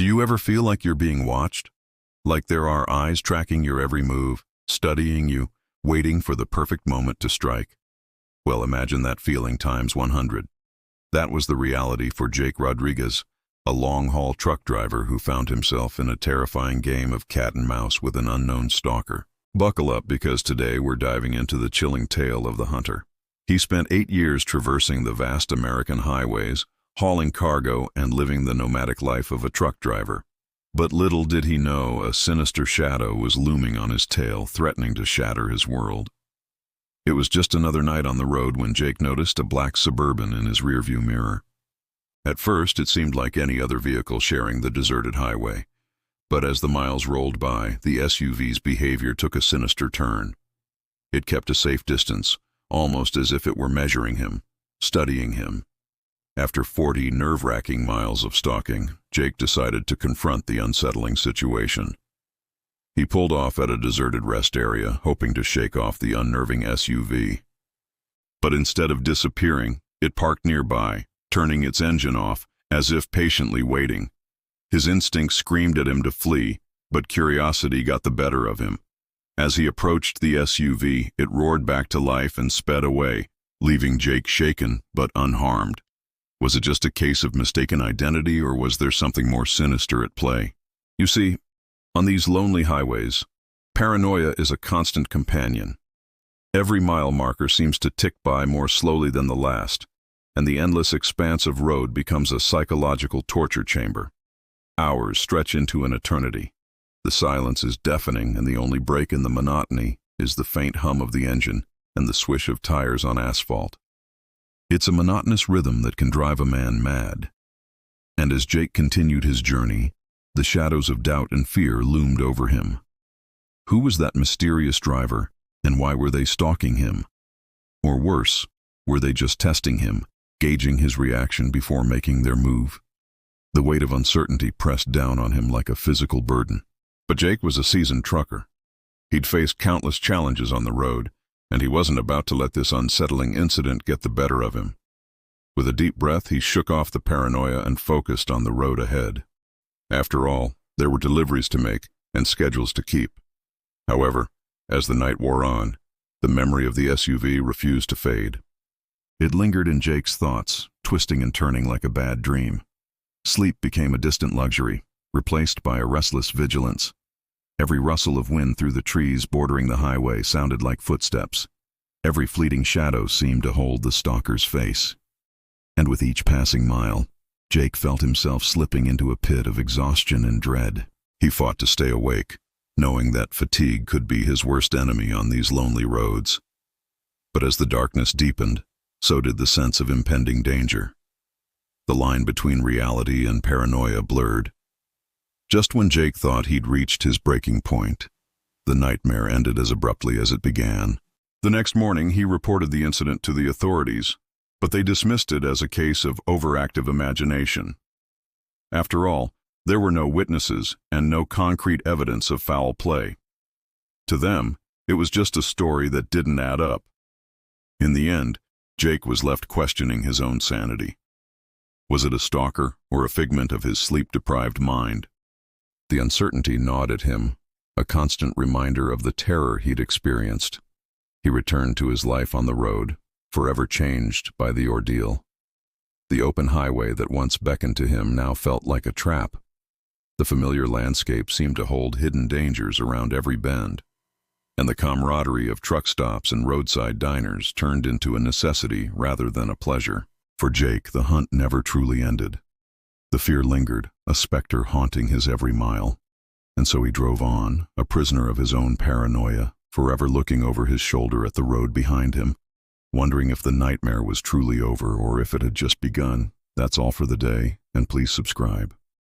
Do you ever feel like you're being watched? Like there are eyes tracking your every move, studying you, waiting for the perfect moment to strike? Well, imagine that feeling times 100. That was the reality for Jake Rodriguez, a long-haul truck driver who found himself in a terrifying game of cat and mouse with an unknown stalker. Buckle up, because today we're diving into the chilling tale of the hunter. He spent 8 years traversing the vast American highways, hauling cargo and living the nomadic life of a truck driver. But little did he know a sinister shadow was looming on his tail, threatening to shatter his world. It was just another night on the road when Jake noticed a black Suburban in his rearview mirror. At first, it seemed like any other vehicle sharing the deserted highway. But as the miles rolled by, the SUV's behavior took a sinister turn. It kept a safe distance, almost as if it were measuring him, studying him. After 40 nerve-wracking miles of stalking, Jake decided to confront the unsettling situation. He pulled off at a deserted rest area, hoping to shake off the unnerving SUV. But instead of disappearing, it parked nearby, turning its engine off, as if patiently waiting. His instincts screamed at him to flee, but curiosity got the better of him. As he approached the SUV, it roared back to life and sped away, leaving Jake shaken but unharmed. Was it just a case of mistaken identity, or was there something more sinister at play? You see, on these lonely highways, paranoia is a constant companion. Every mile marker seems to tick by more slowly than the last, and the endless expanse of road becomes a psychological torture chamber. Hours stretch into an eternity. The silence is deafening, and the only break in the monotony is the faint hum of the engine and the swish of tires on asphalt. It's a monotonous rhythm that can drive a man mad. And as Jake continued his journey, the shadows of doubt and fear loomed over him. Who was that mysterious driver, and why were they stalking him? Or worse, were they just testing him, gauging his reaction before making their move? The weight of uncertainty pressed down on him like a physical burden. But Jake was a seasoned trucker. He'd faced countless challenges on the road, and he wasn't about to let this unsettling incident get the better of him. With a deep breath, he shook off the paranoia and focused on the road ahead. After all, there were deliveries to make and schedules to keep. However, as the night wore on, the memory of the SUV refused to fade. It lingered in Jake's thoughts, twisting and turning like a bad dream. Sleep became a distant luxury, replaced by a restless vigilance. Every rustle of wind through the trees bordering the highway sounded like footsteps. Every fleeting shadow seemed to hold the stalker's face. And with each passing mile, Jake felt himself slipping into a pit of exhaustion and dread. He fought to stay awake, knowing that fatigue could be his worst enemy on these lonely roads. But as the darkness deepened, so did the sense of impending danger. The line between reality and paranoia blurred. Just when Jake thought he'd reached his breaking point, the nightmare ended as abruptly as it began. The next morning, he reported the incident to the authorities, but they dismissed it as a case of overactive imagination. After all, there were no witnesses and no concrete evidence of foul play. To them, it was just a story that didn't add up. In the end, Jake was left questioning his own sanity. Was it a stalker or a figment of his sleep-deprived mind? The uncertainty gnawed at him, a constant reminder of the terror he'd experienced. He returned to his life on the road, forever changed by the ordeal. The open highway that once beckoned to him now felt like a trap. The familiar landscape seemed to hold hidden dangers around every bend, and the camaraderie of truck stops and roadside diners turned into a necessity rather than a pleasure. For Jake, the hunt never truly ended. The fear lingered, a specter haunting his every mile. And so he drove on, a prisoner of his own paranoia, forever looking over his shoulder at the road behind him, wondering if the nightmare was truly over or if it had just begun. That's all for the day, and please subscribe.